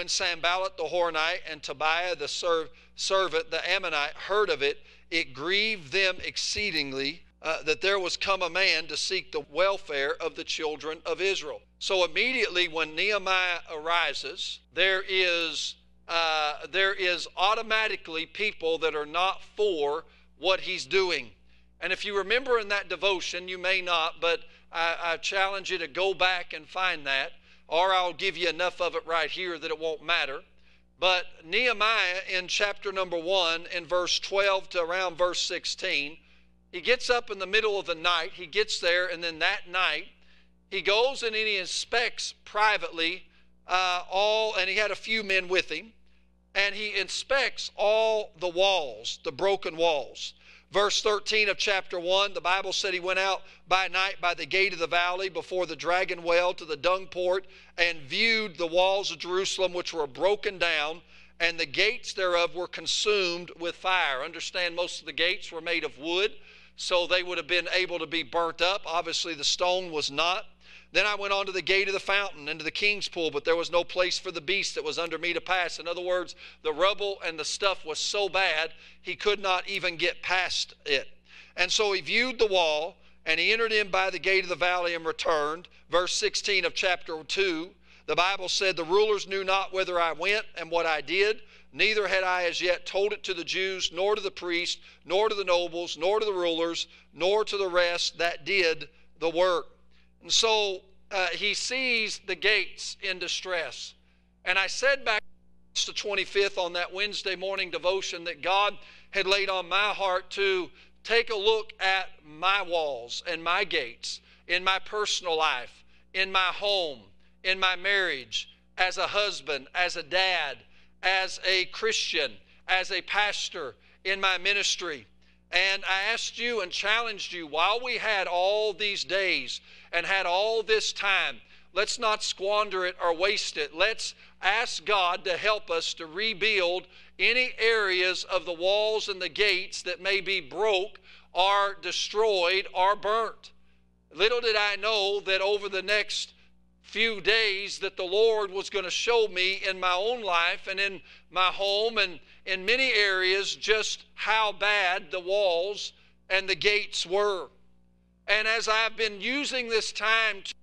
when Sanballat the Horonite and Tobiah the servant, the Ammonite, heard of it, it grieved them exceedingly that there was come a man to seek the welfare of the children of Israel. So immediately when Nehemiah arises, there is automatically people that are not for what he's doing. And if you remember in that devotion, you may not, but I challenge you to go back and find that, or I'll give you enough of it right here that it won't matter. But Nehemiah in chapter number 1, in verse 12 to around verse 16, he gets up in the middle of the night. He gets there, and then that night, he goes and he inspects privately and he had a few men with him, and he inspects all the walls, the broken walls. Verse 13 of chapter 1, the Bible said he went out by night by the gate of the valley before the dragon well to the dung port, and viewed the walls of Jerusalem which were broken down, and the gates thereof were consumed with fire. Understand, most of the gates were made of wood, so they would have been able to be burnt up. Obviously the stone was not. Then I went on to the gate of the fountain, into the king's pool, but there was no place for the beast that was under me to pass. In other words, the rubble and the stuff was so bad, he could not even get past it. And so he viewed the wall, and he entered in by the gate of the valley and returned. Verse 16 of chapter 2, the Bible said, the rulers knew not whither I went and what I did, neither had I as yet told it to the Jews, nor to the priests, nor to the nobles, nor to the rulers, nor to the rest that did the work. And so he sees the gates in distress. And I said back the 25th on that Wednesday morning devotion that God had laid on my heart to take a look at my walls and my gates in my personal life, in my home, in my marriage, as a husband, as a dad, as a Christian, as a pastor, in my ministry. And I asked you and challenged you, while we had all these days and had all this time, let's not squander it or waste it. Let's ask God to help us to rebuild any areas of the walls and the gates that may be broke or destroyed or burnt. Little did I know that over the next few days that the Lord was going to show me in my own life and in my home and in many areas just how bad the walls and the gates were. And as I've been using this time to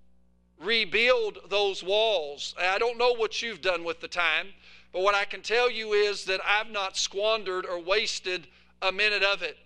rebuild those walls, I don't know what you've done with the time, but what I can tell you is that I've not squandered or wasted a minute of it.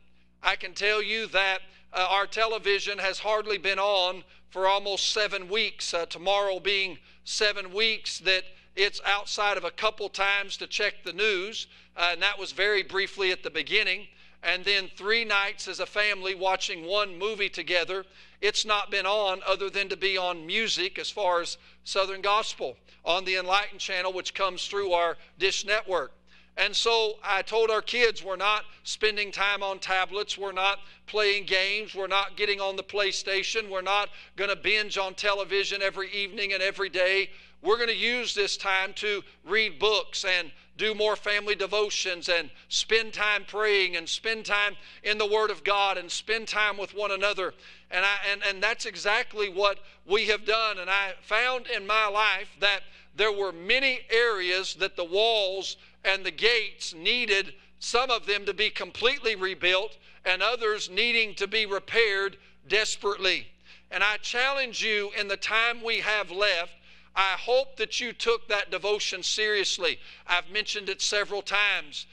I can tell you that our television has hardly been on for almost 7 weeks, tomorrow being 7 weeks that it's outside of a couple times to check the news, and that was very briefly at the beginning, and then 3 nights as a family watching one movie together. It's not been on other than to be on music as far as Southern Gospel on the Enlightened channel, which comes through our Dish Network. And so I told our kids, we're not spending time on tablets, we're not playing games, we're not getting on the PlayStation, we're not going to binge on television every evening and every day. We're going to use this time to read books and do more family devotions and spend time praying and spend time in the Word of God and spend time with one another. And that's exactly what we have done. And I found in my life that there were many areas that the walls and the gates needed, some of them to be completely rebuilt and others needing to be repaired desperately. And I challenge you in the time we have left, I hope that you took that devotion seriously. I've mentioned it several times.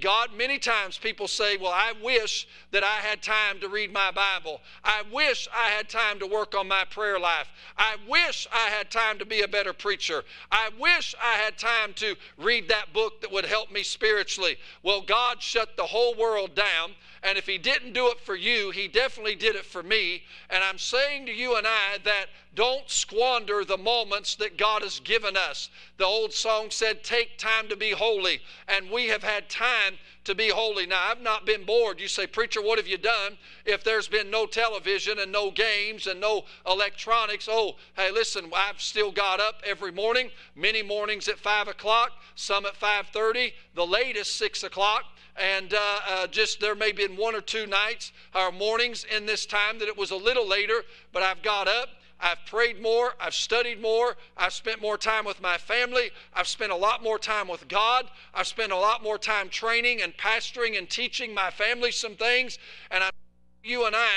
God, many times people say, well, I wish that I had time to read my Bible. I wish I had time to work on my prayer life. I wish I had time to be a better preacher. I wish I had time to read that book that would help me spiritually. Well, God shut the whole world down, and if He didn't do it for you, He definitely did it for me. And I'm saying to you and I that don't squander the moments that God has given us. The old song said, take time to be holy, and we have had time to be holy. Now, I've not been bored. You say, preacher, what have you done if there's been no television and no games and no electronics? Oh, hey, listen, I've still got up every morning, many mornings at 5 o'clock, some at 5:30, the latest 6 o'clock. And just there may have been 1 or 2 nights or mornings in this time that it was a little later, but I've got up. I've prayed more. I've studied more. I've spent more time with my family. I've spent a lot more time with God. I've spent a lot more time training and pastoring and teaching my family some things. And you and I,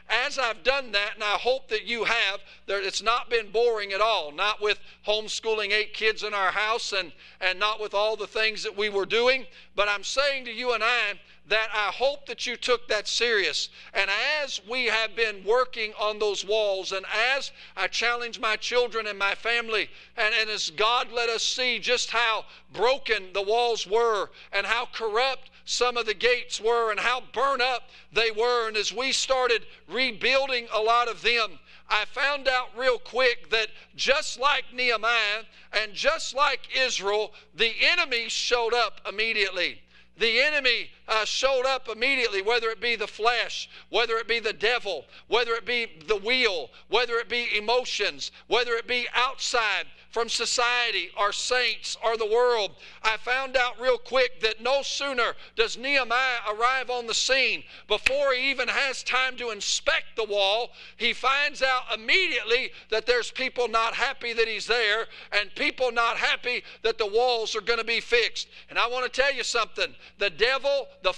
as I've done that, and I hope that you have, it's not been boring at all. Not with homeschooling 8 kids in our house and not with all the things that we were doing. But I'm saying to you and I that I hope that you took that serious. And as we have been working on those walls, and as I challenge my children and my family, and as God let us see just how broken the walls were and how corrupt some of the gates were and how burnt up they were, and as we started rebuilding a lot of them, I found out real quick that just like Nehemiah and just like Israel, the enemy showed up immediately. The enemy showed up immediately, whether it be the flesh, whether it be the devil, whether it be the will, whether it be emotions, whether it be outside from society or saints or the world. I found out real quick that no sooner does Nehemiah arrive on the scene, before he even has time to inspect the wall, he finds out immediately that there's people not happy that he's there, and people not happy that the walls are going to be fixed. And I want to tell you something. The devil, the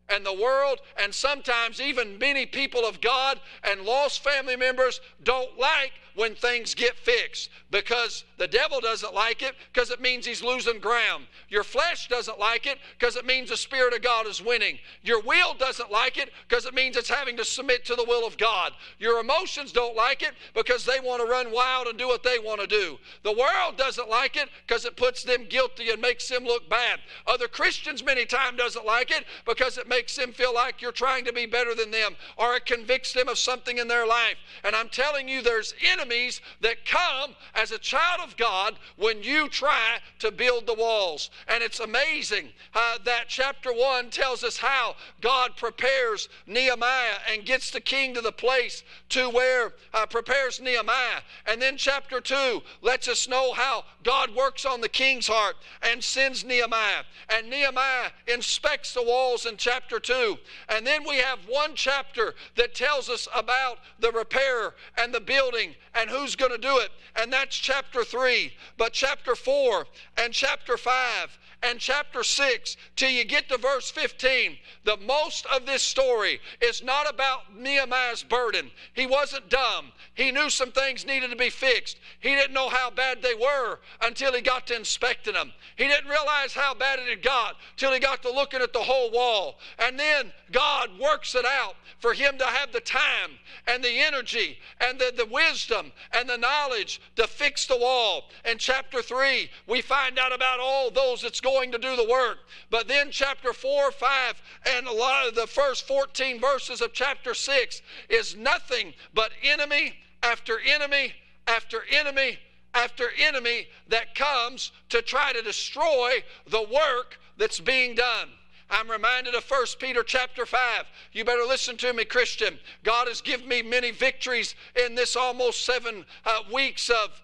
and the world, and sometimes even many people of God and lost family members don't like when things get fixed, because the devil doesn't like it because it means he's losing ground. Your flesh doesn't like it because it means the Spirit of God is winning. Your will doesn't like it because it means it's having to submit to the will of God. Your emotions don't like it because they want to run wild and do what they want to do. The world doesn't like it because it puts them guilty and makes them look bad. Other Christians many times doesn't like it because it makes them feel like you're trying to be better than them, or it convicts them of something in their life. And I'm telling you, there's enemies that come as a child of God when you try to build the walls. And it's amazing that chapter 1 tells us how God prepares Nehemiah and gets the king to the place to where prepares Nehemiah. And then chapter 2 lets us know how God works on the king's heart and sends Nehemiah. And Nehemiah inspects the walls in chapter 2. And then we have one chapter that tells us about the repair and the building and who's going to do it. And that's chapter 3. But chapter 4 and chapter 5 and chapter 6 till you get to verse 15, the most of this story is not about Nehemiah's burden. He wasn't dumb. He knew some things needed to be fixed. He didn't know how bad they were until he got to inspecting them. He didn't realize how bad it had got till he got to looking at the whole wall. And then God works it out for him to have the time and the energy and the wisdom and the knowledge to fix the wall. In chapter 3, we find out about all those that's going to do the work. But then chapter 4, 5, and a lot of the first 14 verses of chapter 6 is nothing but enemy after enemy after enemy after enemy that comes to try to destroy the work that's being done. I'm reminded of 1 Peter chapter 5. You better listen to me, Christian. God has given me many victories in this almost 7 weeks of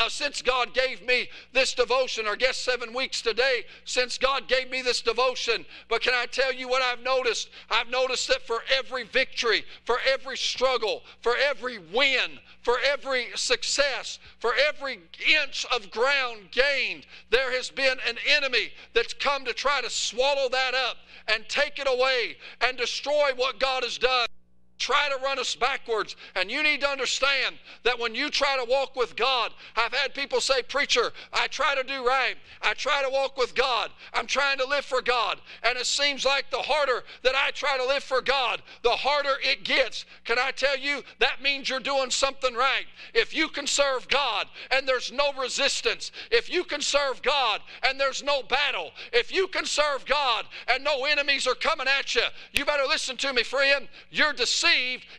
since God gave me this devotion, or I guess 7 weeks today since God gave me this devotion. But can I tell you what I've noticed? I've noticed that for every victory, for every struggle, for every win, for every success, for every inch of ground gained, there has been an enemy that's come to try to swallow that up and take it away and destroy what God has done. Try to run us backwards. And you need to understand that when you try to walk with God, I've had people say, preacher, I try to do right. I try to walk with God. I'm trying to live for God. And it seems like the harder that I try to live for God, the harder it gets. Can I tell you, that means you're doing something right. If you can serve God and there's no resistance, if you can serve God and there's no battle, if you can serve God and no enemies are coming at you, you better listen to me, friend. You're deceived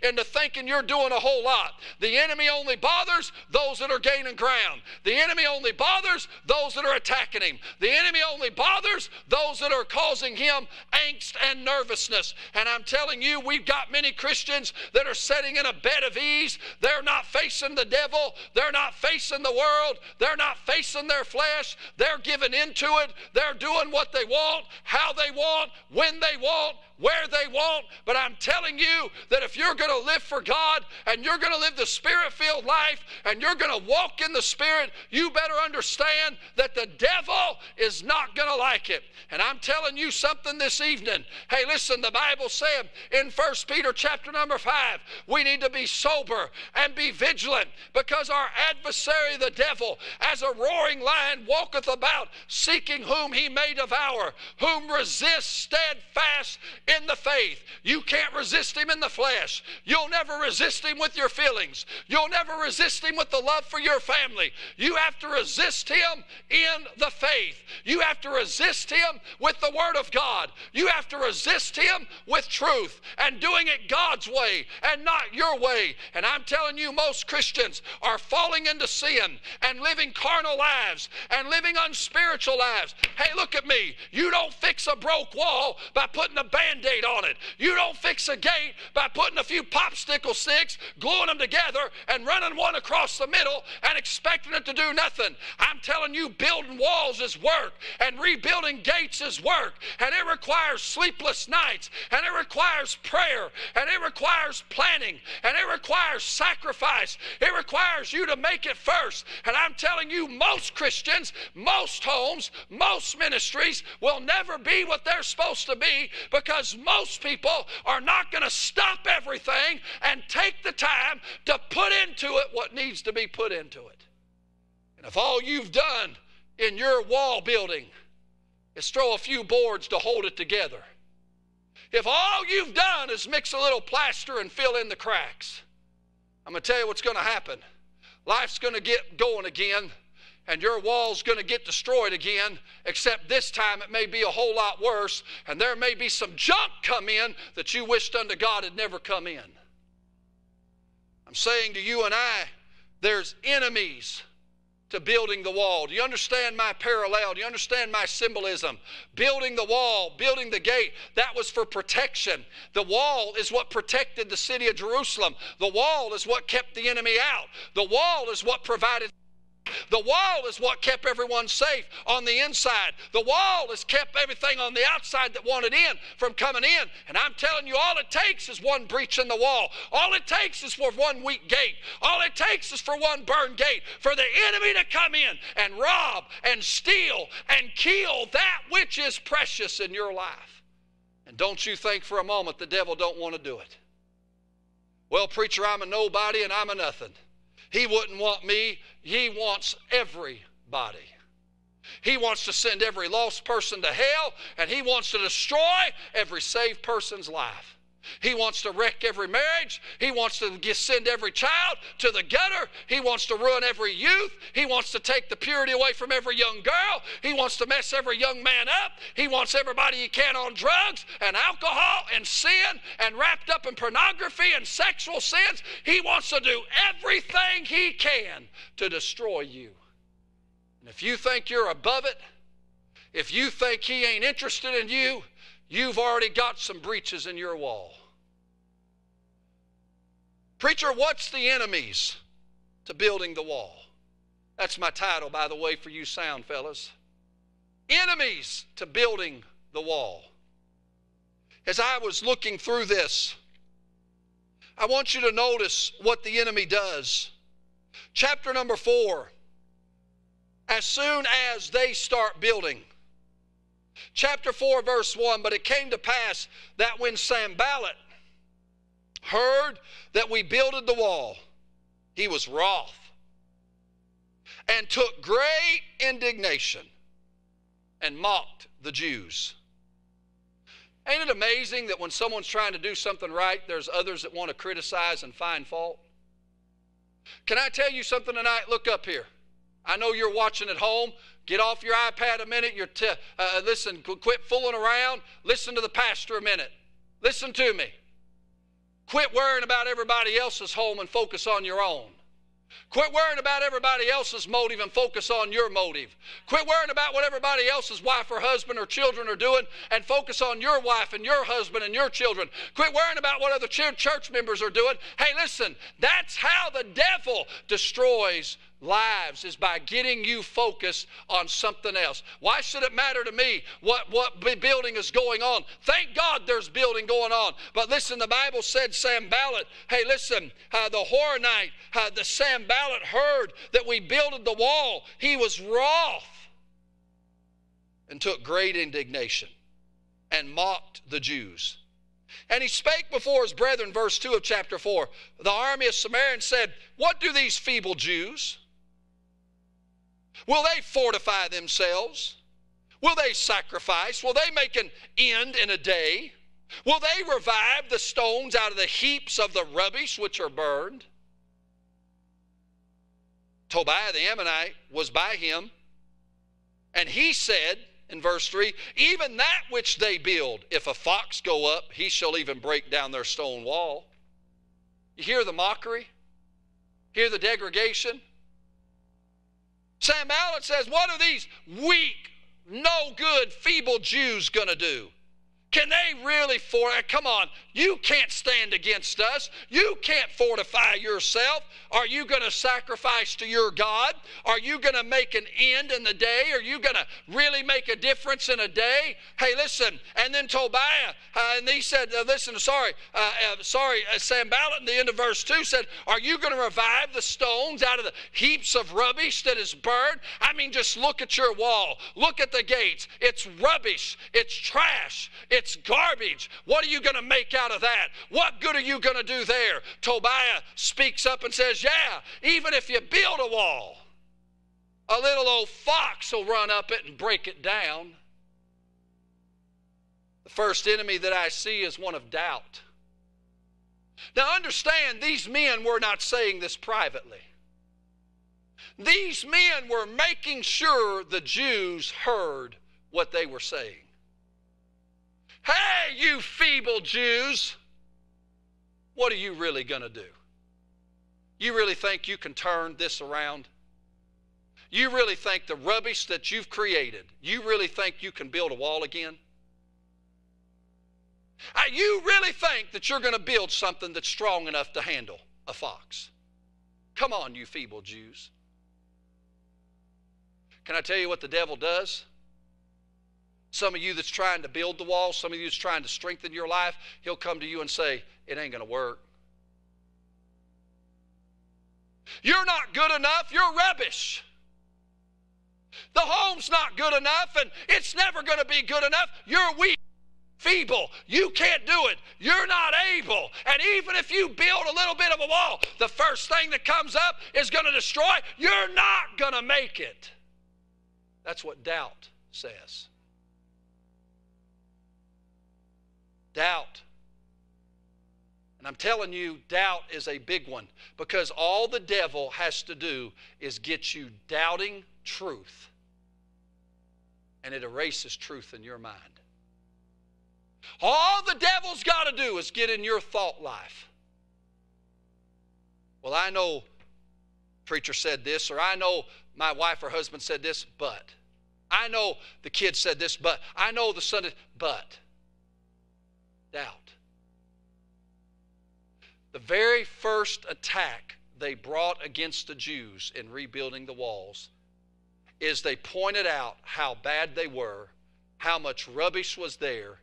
into thinking you're doing a whole lot. The enemy only bothers those that are gaining ground. The enemy only bothers those that are attacking him. The enemy only bothers those that are causing him angst and nervousness. And I'm telling you, we've got many Christians that are sitting in a bed of ease. They're not facing the devil. They're not facing the world. They're not facing their flesh. They're giving into it. They're doing what they want, how they want, when they want, where they want. But I'm telling you that if you're going to live for God and you're going to live the Spirit-filled life and you're going to walk in the Spirit, you better understand that the devil is not going to like it. And I'm telling you something this evening. Hey, listen, the Bible said in 1 Peter chapter number 5, we need to be sober and be vigilant, because our adversary, the devil, as a roaring lion, walketh about, seeking whom he may devour, whom resist steadfast in the faith. You can't resist him in the flesh. You'll never resist him with your feelings. You'll never resist him with the love for your family. You have to resist him in the faith. You have to resist him with the Word of God. You have to resist him with truth and doing it God's way and not your way. And I'm telling you, most Christians are falling into sin and living carnal lives and living unspiritual lives. Hey, look at me. You don't fix a broke wall by putting a Band-Aid on it. You don't fix a gate by putting a few popsicle sticks, gluing them together, and running one across the middle and expecting it to do nothing. I'm telling you, building walls is work, and rebuilding gates is work, and it requires sleepless nights, and it requires prayer, and it requires planning, and it requires sacrifice. It requires you to make it first. And I'm telling you, most Christians, most homes, most ministries will never be what they're supposed to be, because most people are not going to stop everything and take the time to put into it what needs to be put into it. And if all you've done in your wall building is throw a few boards to hold it together, if all you've done is mix a little plaster and fill in the cracks, I'm going to tell you what's going to happen. Life's going to get going again, and your wall's going to get destroyed again, except this time it may be a whole lot worse, and there may be some junk come in that you wished unto God had never come in. I'm saying to you and I, there's enemies to building the wall. Do you understand my parallel? Do you understand my symbolism? Building the wall, building the gate, that was for protection. The wall is what protected the city of Jerusalem. The wall is what kept the enemy out. The wall is what provided. The wall is what kept everyone safe on the inside. The wall has kept everything on the outside that wanted in from coming in. And I'm telling you, all it takes is one breach in the wall. All it takes is for one weak gate. All it takes is for one burned gate, for the enemy to come in and rob and steal and kill that which is precious in your life. And don't you think for a moment the devil don't want to do it. Well, preacher, I'm a nobody and I'm a nothing. He wouldn't want me. He wants everybody. He wants to send every lost person to hell, and he wants to destroy every saved person's life. He wants to wreck every marriage. He wants to send every child to the gutter. He wants to ruin every youth. He wants to take the purity away from every young girl. He wants to mess every young man up. He wants everybody he can on drugs and alcohol and sin and wrapped up in pornography and sexual sins. He wants to do everything he can to destroy you. And if you think you're above it, if you think he ain't interested in you, you've already got some breaches in your wall. Preacher, what's the enemies to building the wall? That's my title, by the way, for you sound fellas. Enemies to building the wall. As I was looking through this, I want you to notice what the enemy does. Chapter number 4, as soon as they start building. Chapter 4, verse 1, but it came to pass that when Sanballat heard that we builded the wall, he was wroth and took great indignation and mocked the Jews. Ain't it amazing that when someone's trying to do something right, there's others that want to criticize and find fault? Can I tell you something tonight? Look up here. I know you're watching at home. Get off your iPad a minute. Listen, quit fooling around. Listen to the pastor a minute. Listen to me. Quit worrying about everybody else's home and focus on your own. Quit worrying about everybody else's motive and focus on your motive. Quit worrying about what everybody else's wife or husband or children are doing and focus on your wife and your husband and your children. Quit worrying about what other church members are doing. Hey, listen, that's how the devil destroys lives is by getting you focused on something else. Why should it matter to me what building is going on? Thank God there's building going on. But listen, the Bible said Sanballat, hey, listen, the Horonite, the Sanballat heard that we builded the wall. He was wroth and took great indignation and mocked the Jews. And he spake before his brethren, verse 2 of chapter 4. The army of Samaria said, what do these feeble Jews? Will they fortify themselves? Will they sacrifice? Will they make an end in a day? Will they revive the stones out of the heaps of the rubbish which are burned? Tobiah the Ammonite was by him, and he said, in verse 3, even that which they build, if a fox go up, he shall even break down their stone wall. You hear the mockery? Hear the degradation? Sanballat says, what are these weak, no good, feeble Jews going to do? Can they really come on, you can't stand against us. You can't fortify yourself. Are you going to sacrifice to your God? Are you going to make an end in the day? Are you going to really make a difference in a day? Hey, listen, and then Tobiah, and he said, Sanballat in the end of verse 2 said, are you going to revive the stones out of the heaps of rubbish that is burned? I mean, just look at your wall. Look at the gates. It's rubbish. It's trash. It's garbage. What are you going to make out of that? What good are you going to do there? Tobiah speaks up and says, yeah, even if you build a wall, a little old fox will run up it and break it down. The first enemy that I see is one of doubt. Now understand, these men were not saying this privately. These men were making sure the Jews heard what they were saying. Hey, you feeble Jews, what are you really going to do? You really think you can turn this around? You really think the rubbish that you've created, you really think you can build a wall again? You really think that you're going to build something that's strong enough to handle a fox? Come on, you feeble Jews. Can I tell you what the devil does? Some of you that's trying to build the wall, some of you that's trying to strengthen your life, he'll come to you and say, it ain't going to work. You're not good enough. You're rubbish. The home's not good enough, and it's never going to be good enough. You're weak, feeble. You can't do it. You're not able. And even if you build a little bit of a wall, the first thing that comes up is going to destroy. You're not going to make it. That's what doubt says. Doubt. And I'm telling you, doubt is a big one, because all the devil has to do is get you doubting truth, and it erases truth in your mind. All the devil's got to do is get in your thought life. Well, I know preacher said this, or I know my wife or husband said this, but I know the kid said this, but I know the son, but doubt. The very first attack they brought against the Jews in rebuilding the walls is they pointed out how bad they were, how much rubbish was there,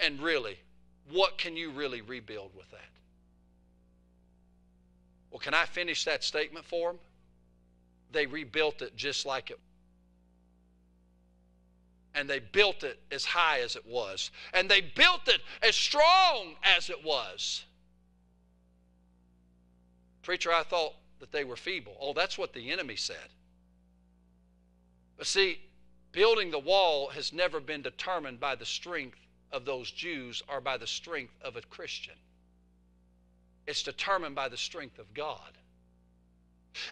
and really, what can you really rebuild with that? Well, can I finish that statement for them? They rebuilt it just like it. And they built it as high as it was. And they built it as strong as it was. Preacher, I thought that they were feeble. Oh, that's what the enemy said. But see, building the wall has never been determined by the strength of those Jews or by the strength of a Christian. It's determined by the strength of God.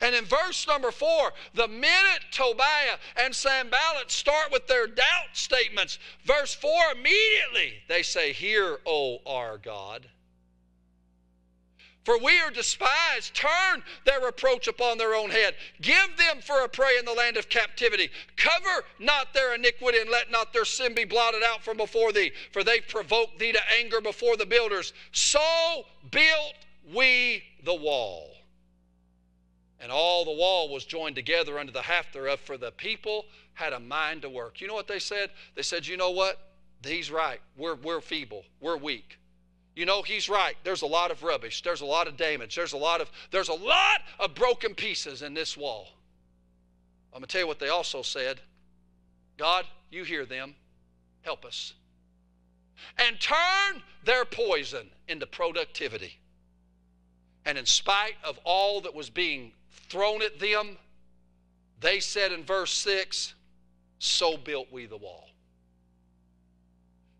And in verse number 4, the minute Tobiah and Sanballat start with their doubt statements, verse 4, immediately they say, "Hear, O our God. For we are despised. Turn their reproach upon their own head. Give them for a prey in the land of captivity. Cover not their iniquity, and let not their sin be blotted out from before thee. For they provoked thee to anger before the builders. So built we the wall, and all the wall was joined together unto the half thereof, for the people had a mind to work. You know what they said? They said, you know what? He's right. We're feeble. We're weak. You know, he's right. There's a lot of rubbish. There's a lot of damage. There's a lot of broken pieces in this wall. I'm going to tell you what they also said. God, you hear them. Help us. And turn their poison into productivity. And in spite of all that was being thrown at them, they said in verse 6, so built we the wall.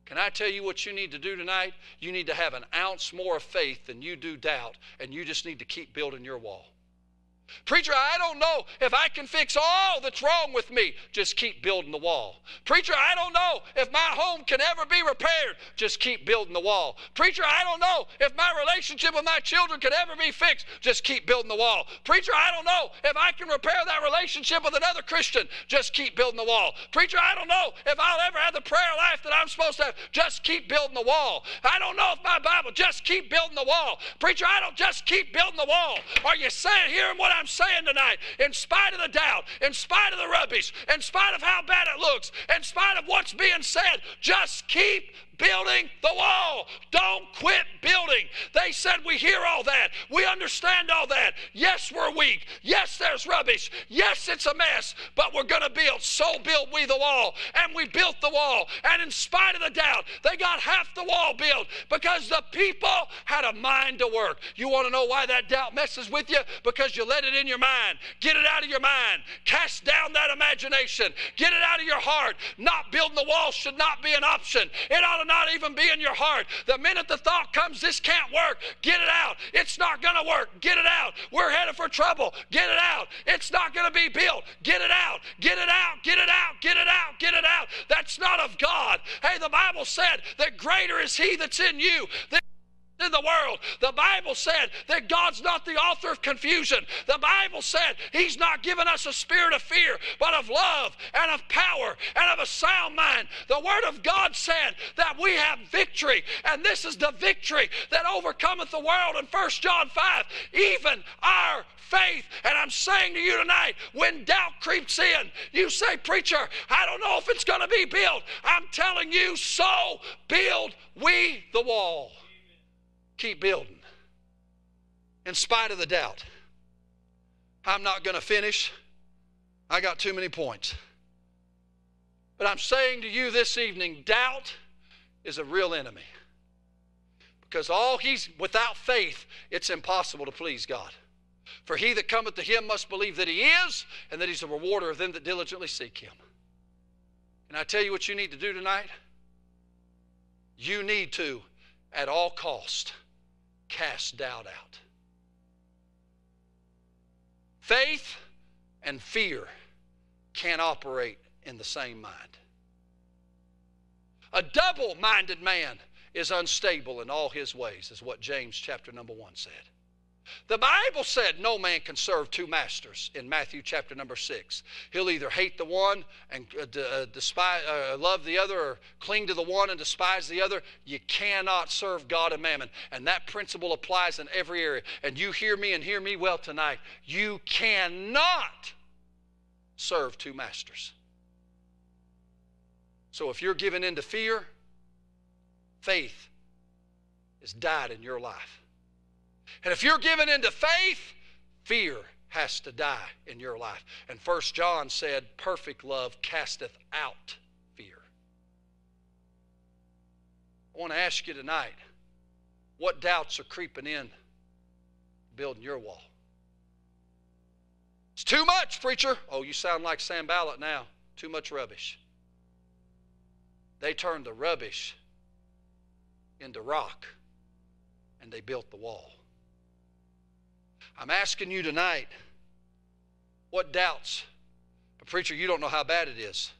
Can I tell you what you need to do tonight? You need to have an ounce more of faith than you do doubt, and you just need to keep building your wall. Preacher, I don't know if I can fix all that's wrong with me. Just keep building the wall. Preacher, I don't know if my home can ever be repaired. Just keep building the wall. Preacher, I don't know if my relationship with my children can ever be fixed. Just keep building the wall. Preacher, I don't know if I can repair that relationship with another Christian. Just keep building the wall. Preacher, I don't know if I'll ever have the prayer life that I'm supposed to have. Just keep building the wall. I don't know if my Bible. Just keep building the wall. Preacher, I don't just keep building the wall. Are you hearing what I'm saying tonight? In spite of the doubt, in spite of the rubbish, in spite of how bad it looks, in spite of what's being said, just keep building the wall. Don't quit building. They said, we hear all that. We understand all that. Yes, we're weak. Yes, there's rubbish. Yes, it's a mess, but we're going to build. So built we the wall. And we built the wall. And in spite of the doubt, they got half the wall built because the people had a mind to work. You want to know why that doubt messes with you? Because you let it in your mind. Get it out of your mind. Cast down that imagination. Get it out of your heart. Not building the wall should not be an option. It ought to not even be in your heart. The minute the thought comes, this can't work, get it out. It's not going to work. Get it out. We're headed for trouble. Get it out. It's not going to be built. Get it out. Get it out. Get it out. Get it out. Get it out. That's not of God. Hey, the Bible said that greater is He that's in you than in the world. The Bible said that God's not the author of confusion. The Bible said He's not given us a spirit of fear, but of love and of power and of a sound mind. The Word of God said that we have victory, and this is the victory that overcometh the world in 1 John 5, even our faith. And I'm saying to you tonight, when doubt creeps in, you say, preacher, I don't know if it's going to be built. I'm telling you, so build we the wall. Keep building in spite of the doubt. I'm not going to finish. I got too many points. But I'm saying to you this evening, doubt is a real enemy. Because without faith, it's impossible to please God. For he that cometh to Him must believe that He is, and that He's a rewarder of them that diligently seek Him. Can I tell you what you need to do tonight? You need to, at all cost, cast doubt out. Faith and fear can't operate in the same mind. A double-minded man is unstable in all his ways, is what James chapter number 1 said. The Bible said no man can serve two masters in Matthew chapter number 6. He'll either hate the one and love the other, or cling to the one and despise the other. You cannot serve God and mammon. And that principle applies in every area. And you hear me and hear me well tonight. You cannot serve two masters. So if you're giving in to fear, faith is died in your life. And if you're giving into faith, fear has to die in your life. And 1 John said, perfect love casteth out fear. I want to ask you tonight, what doubts are creeping in building your wall? It's too much, preacher. Oh, you sound like Sam Ballot now. Too much rubbish. They turned the rubbish into rock, and they built the wall. I'm asking you tonight, what doubts? But preacher, you don't know how bad it is.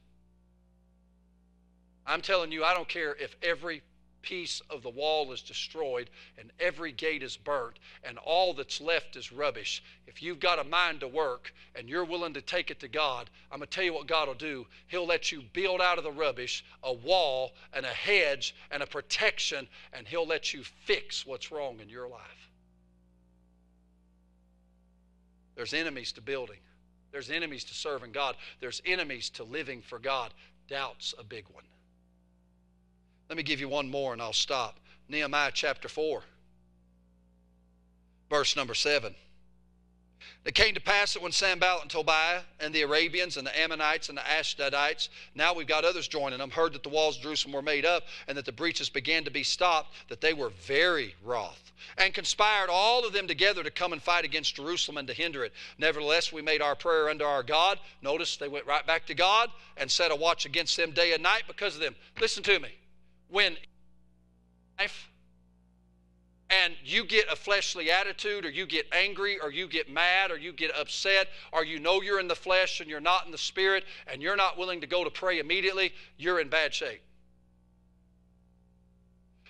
I'm telling you, I don't care if every piece of the wall is destroyed and every gate is burnt and all that's left is rubbish. If you've got a mind to work and you're willing to take it to God, I'm going to tell you what God will do. He'll let you build out of the rubbish a wall and a hedge and a protection, and He'll let you fix what's wrong in your life. There's enemies to building. There's enemies to serving God. There's enemies to living for God. Doubt's a big one. Let me give you one more and I'll stop. Nehemiah chapter 4, verse number 7. It came to pass that when Sanballat and Tobiah and the Arabians and the Ammonites and the Ashdodites, now we've got others joining them, heard that the walls of Jerusalem were made up and that the breaches began to be stopped, that they were very wroth, and conspired all of them together to come and fight against Jerusalem and to hinder it. Nevertheless, we made our prayer unto our God. Notice they went right back to God and set a watch against them day and night because of them. Listen to me. When life and you get a fleshly attitude, or you get angry, or you get mad, or you get upset, or you know you're in the flesh and you're not in the spirit, and you're not willing to go to pray immediately, you're in bad shape.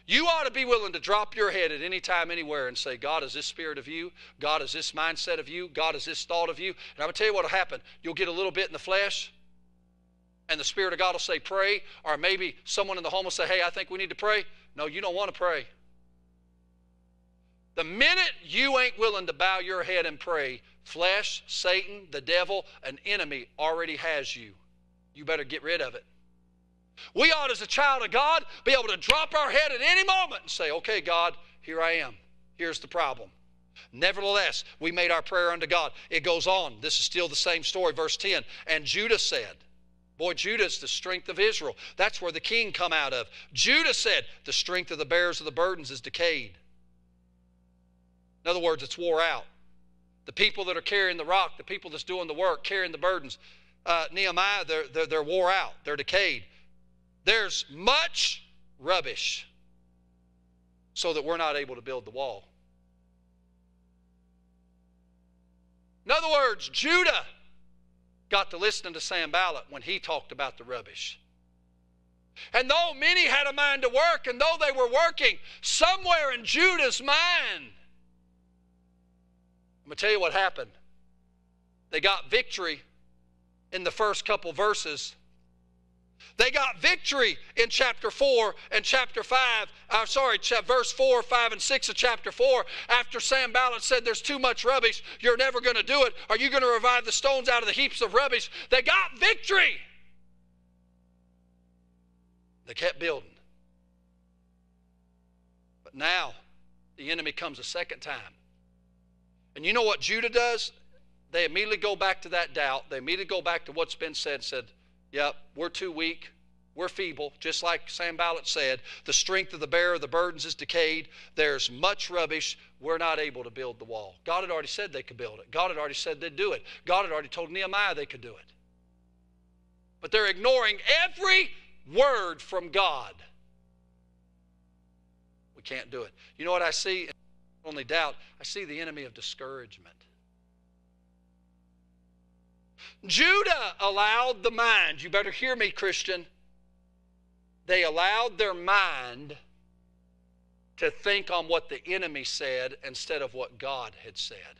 You ought to be willing to drop your head at any time, anywhere, and say, God, is this spirit of you? God, is this mindset of you? God, is this thought of you? And I'm going to tell you what will happen. You'll get a little bit in the flesh, and the Spirit of God will say, pray. Or maybe someone in the home will say, hey, I think we need to pray. No, you don't want to pray. The minute you ain't willing to bow your head and pray, flesh, Satan, the devil, an enemy already has you. You better get rid of it. We ought, as a child of God, be able to drop our head at any moment and say, okay, God, here I am. Here's the problem. Nevertheless, we made our prayer unto God. It goes on. This is still the same story. Verse 10, and Judah said, boy, Judah's the strength of Israel. That's where the king come out of. Judah said, the strength of the bearers of the burdens is decayed. In other words, it's wore out. The people that are carrying the rock, the people that's doing the work, carrying the burdens, Nehemiah, they're wore out. They're decayed. There's much rubbish so that we're not able to build the wall. In other words, Judah got to listening to Sanballat when he talked about the rubbish. And though many had a mind to work, and though they were working, somewhere in Judah's mind, I'm going to tell you what happened. They got victory in the first couple verses. They got victory in chapter 4 and chapter 5. Verse 4, 5, and 6 of chapter 4. After Sanballat said, there's too much rubbish, you're never going to do it. Are you going to revive the stones out of the heaps of rubbish? They got victory. They kept building. But now, the enemy comes a second time. And you know what Judah does? They immediately go back to that doubt. They immediately go back to what's been said and said, yep, we're too weak. We're feeble, just like Sanballat said. The strength of the bearer of the burdens is decayed. There's much rubbish. We're not able to build the wall. God had already said they could build it. God had already said they'd do it. God had already told Nehemiah they could do it. But they're ignoring every word from God. We can't do it. You know what I see? Only doubt, I see the enemy of discouragement. Judah allowed the mind, you better hear me, Christian, they allowed their mind to think on what the enemy said instead of what God had said.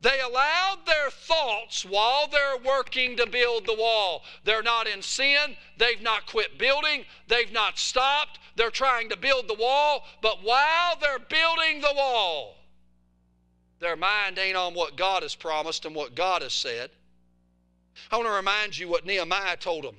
They allowed their thoughts while they're working to build the wall. They're not in sin. They've not quit building. They've not stopped. They're trying to build the wall. But while they're building the wall, their mind ain't on what God has promised and what God has said. I want to remind you what Nehemiah told them.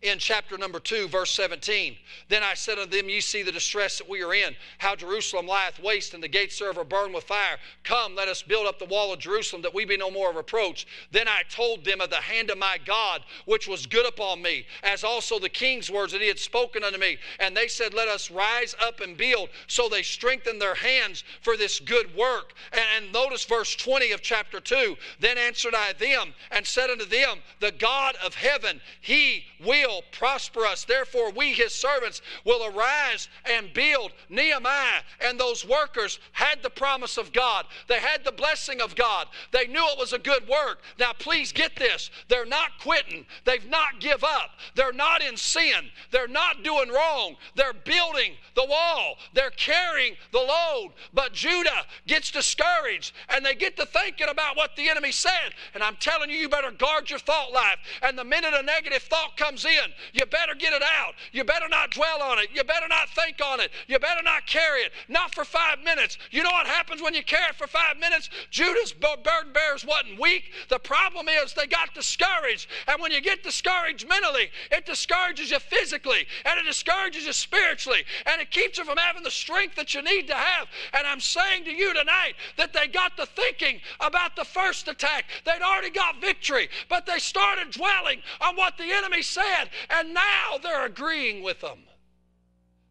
In chapter number 2, verse 17, then I said unto them, ye see the distress that we are in, how Jerusalem lieth waste, and the gates thereof are burned with fire. Come, let us build up the wall of Jerusalem, that we be no more of reproach. Then I told them of the hand of my God, which was good upon me, as also the king's words that he had spoken unto me. And they said, let us rise up and build. So they strengthened their hands for this good work. And notice verse 20 of chapter 2. Then answered I them, and said unto them, the God of heaven, he will prosper us. Therefore we his servants will arise and build. Nehemiah and those workers had the promise of God. They had the blessing of God. They knew it was a good work. Now please get this. They're not quitting. They've not give up. They're not in sin. They're not doing wrong. They're building the wall. They're carrying the load. But Judah gets discouraged and they get to thinking about what the enemy said. And I'm telling you, you better guard your thought life. And the minute a negative thought comes in, you better get it out. You better not dwell on it. You better not think on it. You better not carry it. Not for 5 minutes. You know what happens when you carry it for 5 minutes? Judah's burden bearers wasn't weak. The problem is they got discouraged. And when you get discouraged mentally, it discourages you physically, and it discourages you spiritually, and it keeps you from having the strength that you need to have. And I'm saying to you tonight that they got to thinking about the first attack. They'd already got victory, but they started dwelling on what the enemy said, and now they're agreeing with them.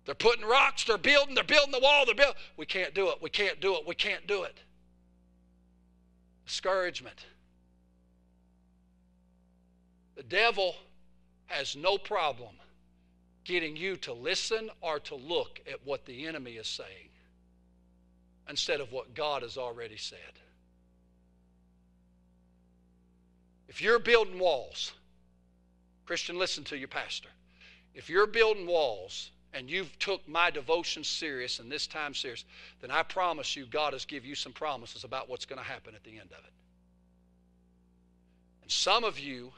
They're putting rocks, they're building the wall, we can't do it, we can't do it, we can't do it. Discouragement. The devil has no problem getting you to listen or to look at what the enemy is saying instead of what God has already said. If you're building walls, Christian, listen to your pastor. If you're building walls and you've took my devotion serious and this time serious, then I promise you God has given you some promises about what's going to happen at the end of it. And some of you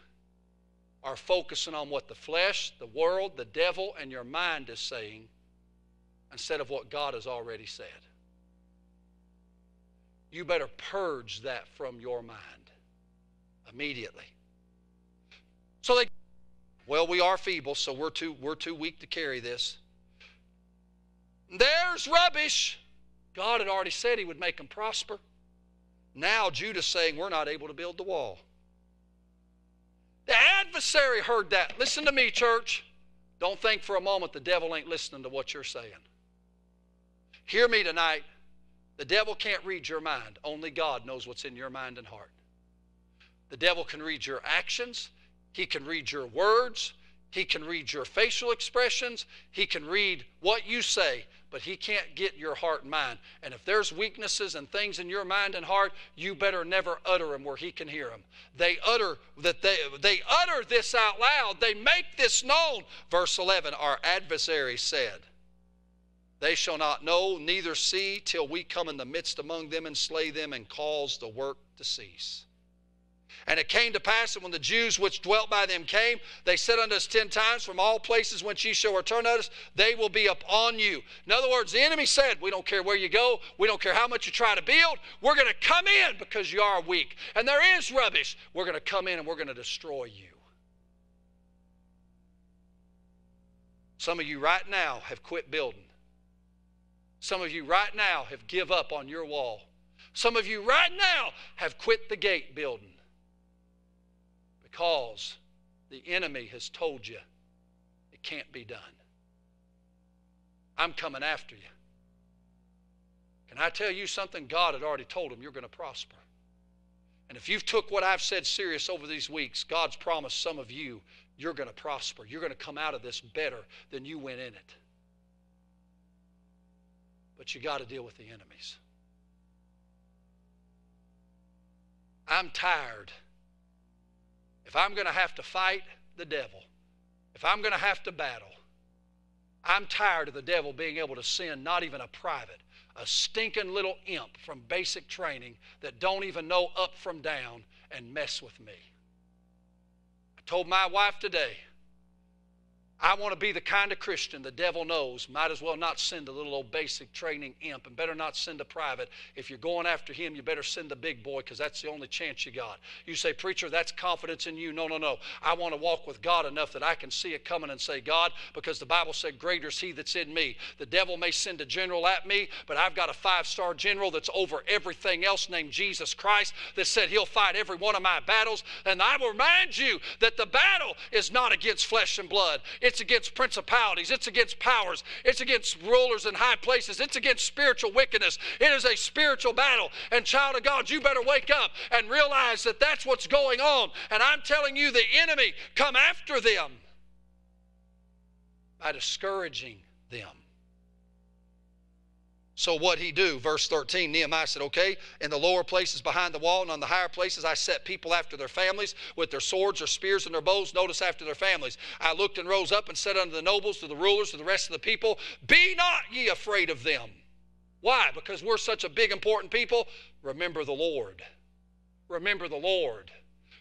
are focusing on what the flesh, the world, the devil, and your mind is saying instead of what God has already said. You better purge that from your mind immediately. So we are feeble, so we're too weak to carry this. There's rubbish. God had already said He would make them prosper. Now Judah's saying we're not able to build the wall. The adversary heard that. Listen to me, church. Don't think for a moment the devil ain't listening to what you're saying. Hear me tonight. The devil can't read your mind. Only God knows what's in your mind and heart. The devil can read your actions. He can read your words. He can read your facial expressions. He can read what you say, but he can't get your heart and mind. And if there's weaknesses and things in your mind and heart, you better never utter them where he can hear them. They utter this out loud. They make this known. Verse 11, our adversary said, they shall not know, neither see, till we come in the midst among them and slay them and cause the work to cease. And it came to pass that when the Jews which dwelt by them came, they said unto us 10 times, from all places whence ye shall return unto us, they will be upon you. In other words, the enemy said, we don't care where you go, we don't care how much you try to build, we're going to come in because you are weak. And there is rubbish. We're going to come in and we're going to destroy you. Some of you right now have quit building. Some of you right now have give up on your wall. Some of you right now have quit the gate building. Because the enemy has told you it can't be done. I'm coming after you. Can I tell you something? God had already told him you're going to prosper. And if you've took what I've said serious over these weeks, God's promised some of you, you're going to prosper. You're going to come out of this better than you went in it. But you got to deal with the enemies. I'm tired. If I'm going to have to fight the devil, if I'm going to have to battle, I'm tired of the devil being able to send not even a private, a stinking little imp from basic training that don't even know up from down and mess with me. I told my wife today, I want to be the kind of Christian the devil knows might as well not send a little old basic training imp and better not send a private. If you're going after him, you better send the big boy because that's the only chance you got. You say, preacher, that's confidence in you. No, no, no. I want to walk with God enough that I can see it coming and say, God, because the Bible said, greater is he that's in me. The devil may send a general at me, but I've got a 5-star general that's over everything else named Jesus Christ that said he'll fight every one of my battles. And I will remind you that the battle is not against flesh and blood. It's against principalities. It's against powers. It's against rulers in high places. It's against spiritual wickedness. It is a spiritual battle. And child of God, you better wake up and realize that that's what's going on. And I'm telling you, the enemy come after them by discouraging them. So what'd he do? Verse 13, Nehemiah said, okay, in the lower places behind the wall and on the higher places I set people after their families with their swords, their spears, and their bows. Notice after their families. I looked and rose up and said unto the nobles, to the rulers, to the rest of the people, be not ye afraid of them. Why? Because we're such a big, important people. Remember the Lord. Remember the Lord.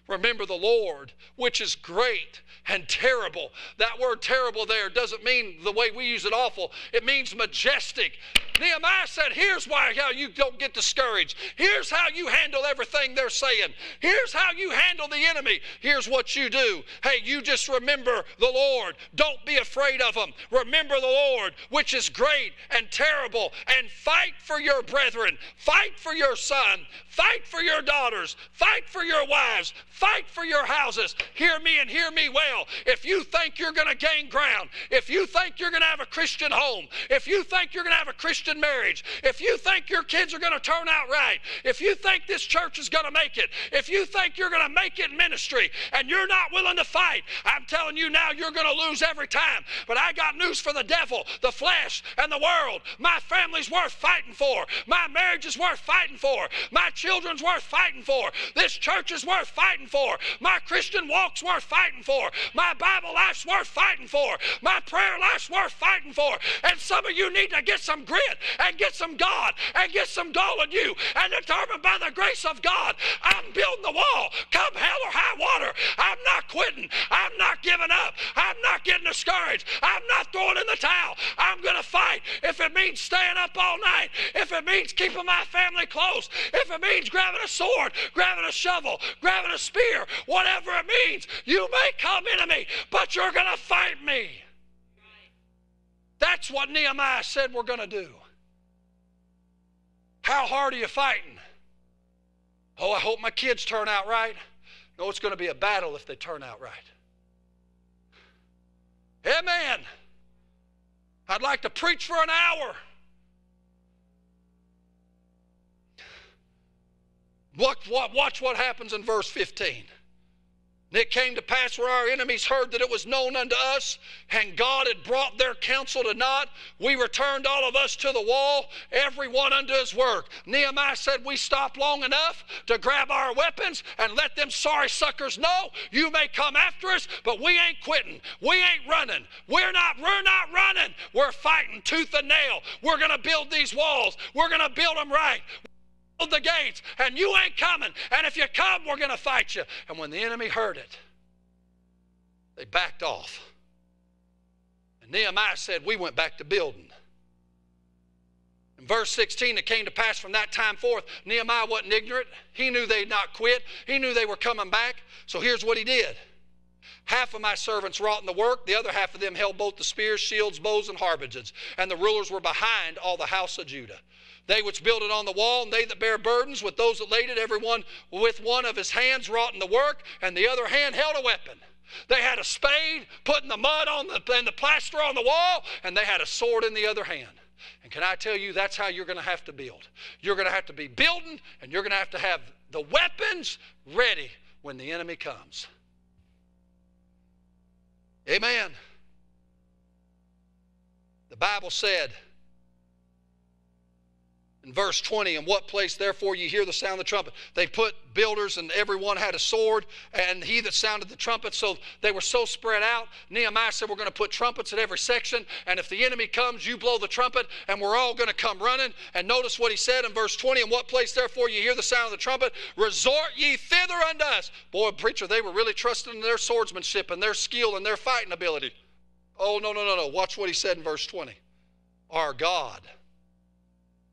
Remember the Lord, which is great and terrible. That word terrible there doesn't mean the way we use it awful. It means majestic. Nehemiah said, here's how you don't get discouraged. Here's how you handle everything they're saying. Here's how you handle the enemy. Here's what you do. Hey, you just remember the Lord. Don't be afraid of him. Remember the Lord, which is great and terrible, and fight for your brethren. Fight for your son. Fight for your daughters. Fight for your wives. Fight for your houses. Hear me and hear me well. If you think you're going to gain ground, if you think you're going to have a Christian home, if you think you're going to have a Christian marriage, if you think your kids are going to turn out right, if you think this church is going to make it, if you think you're going to make it in ministry and you're not willing to fight, I'm telling you now you're going to lose every time. But I got news for the devil, the flesh, and the world. My family's worth fighting for. My marriage is worth fighting for. My children's worth fighting for. This church is worth fighting for. My Christian walk's worth fighting for. My Bible life's worth fighting for. My prayer life's worth fighting for. And some of you need to get some grit and get some God and get some goal in you and determine by the grace of God, I'm building the wall. Come hell or high water. I'm not quitting. I'm not giving up. I'm not getting discouraged. I'm not throwing in the towel. I'm going to fight. If it means staying up all night, if it means keeping my family close, if it means grabbing a sword, grabbing a shovel, grabbing a spear, whatever it means, you may come into me, but you're going to fight me. That's what Nehemiah said we're going to do. How hard are you fighting? Oh, I hope my kids turn out right. No, it's going to be a battle if they turn out right. Amen. I'd like to preach for an hour. Watch what happens in verse 15. And it came to pass where our enemies heard that it was known unto us, and God had brought their counsel to naught, we returned all of us to the wall, every one unto his work. Nehemiah said, we stopped long enough to grab our weapons and let them sorry suckers know, you may come after us, but we ain't quitting. We ain't running. We're not running. We're fighting tooth and nail. We're going to build these walls. We're going to build them right. The gates, and you ain't coming, and if you come, we're going to fight you. And when the enemy heard it, they backed off. And Nehemiah said, we went back to building. In verse 16, it came to pass from that time forth, Nehemiah wasn't ignorant. He knew they'd not quit. He knew they were coming back. So here's what he did. Half of my servants wrought in the work, the other half of them held both the spears, shields, bows, and habergeons. And the rulers were behind all the house of Judah. They which build it on the wall, and they that bear burdens, with those that laid it, every one with one of his hands wrought in the work, and the other hand held a weapon. They had a spade, putting the mud on and the plaster on the wall, and they had a sword in the other hand. And can I tell you, that's how you're going to have to build. You're going to have to be building, and you're going to have the weapons ready when the enemy comes. Amen. The Bible said in verse 20, in what place therefore you hear the sound of the trumpet? They put builders, and everyone had a sword, and he that sounded the trumpet. So they were so spread out. Nehemiah said, we're going to put trumpets at every section, and if the enemy comes, you blow the trumpet, and we're all going to come running. And notice what he said in verse 20, in what place therefore you hear the sound of the trumpet? Resort ye thither unto us. Boy, preacher, they were really trusting in their swordsmanship and their skill and their fighting ability. Oh, no. Watch what he said in verse 20. Our God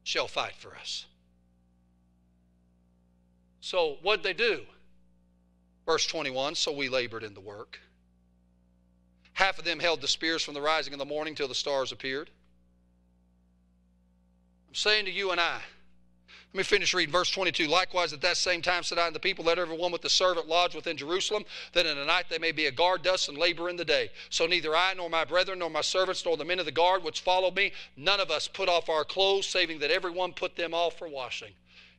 shall fight for us. So what'd they do? Verse 21, so we labored in the work. Half of them held the spears from the rising of the morning till the stars appeared. I'm saying to you and I, let me finish reading verse 22. Likewise, at that same time said I unto the people, let every one with the servant lodge within Jerusalem, that in the night they may be a guard thus and labor in the day. So neither I, nor my brethren, nor my servants, nor the men of the guard which followed me, none of us put off our clothes, saving that every one put them off for washing.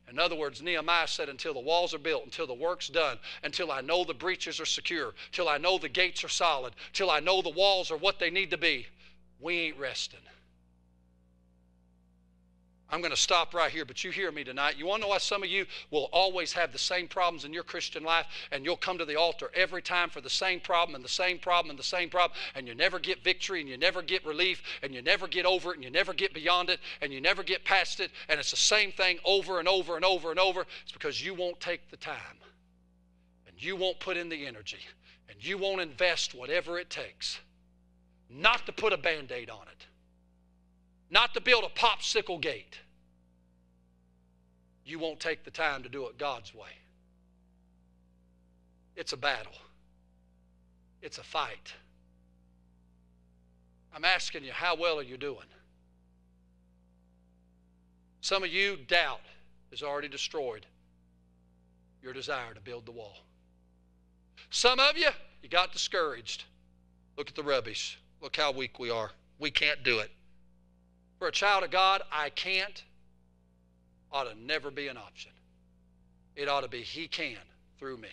In other words, Nehemiah said, until the walls are built, until the work's done, until I know the breaches are secure, till I know the gates are solid, till I know the walls are what they need to be, we ain't resting. I'm going to stop right here, but you hear me tonight. You want to know why some of you will always have the same problems in your Christian life, and you'll come to the altar every time for the same problem and the same problem and the same problem, and you never get victory, and you never get relief, and you never get over it, and you never get beyond it, and you never get past it, and it's the same thing over and over and over and over. It's because you won't take the time, and and you won't put in the energy, and you won't invest whatever it takes not to put a Band-Aid on it, not to build a popsicle gate, you won't take the time to do it God's way. It's a battle. It's a fight. I'm asking you, how well are you doing? Some of you, doubt has already destroyed your desire to build the wall. Some of you, you got discouraged. Look at the rubbish. Look how weak we are. We can't do it. For a child of God, I can't ought to never be an option. It ought to be He can through me.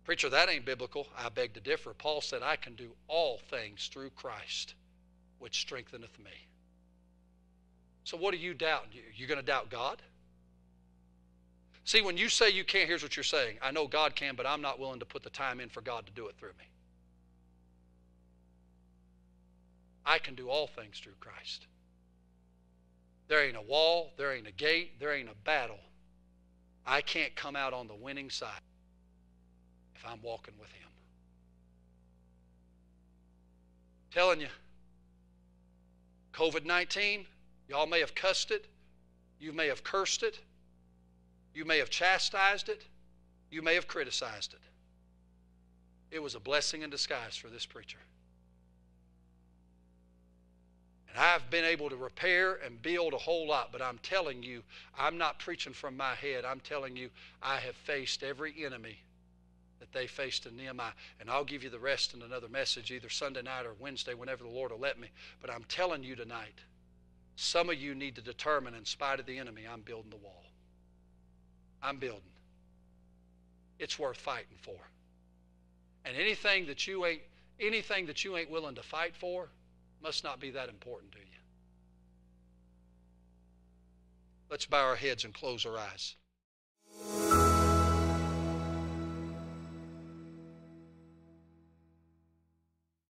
Preacher, that ain't biblical. I beg to differ. Paul said, I can do all things through Christ, which strengtheneth me. So what are you doubting? You're going to doubt God? See, when you say you can't, here's what you're saying. I know God can, but I'm not willing to put the time in for God to do it through me. I can do all things through Christ. There ain't a wall, there ain't a gate, there ain't a battle. I can't come out on the winning side if I'm walking with Him. Telling you, COVID-19, y'all may have cussed it, you may have cursed it, you may have chastised it, you may have criticized it. It was a blessing in disguise for this preacher. And I've been able to repair and build a whole lot, but I'm telling you, I'm not preaching from my head. I'm telling you, I have faced every enemy that they faced in Nehemiah. And I'll give you the rest in another message, either Sunday night or Wednesday, whenever the Lord will let me. But I'm telling you tonight, some of you need to determine, in spite of the enemy, I'm building the wall. I'm building. It's worth fighting for. And anything that you ain't willing to fight for must not be that important to you. Let's bow our heads and close our eyes.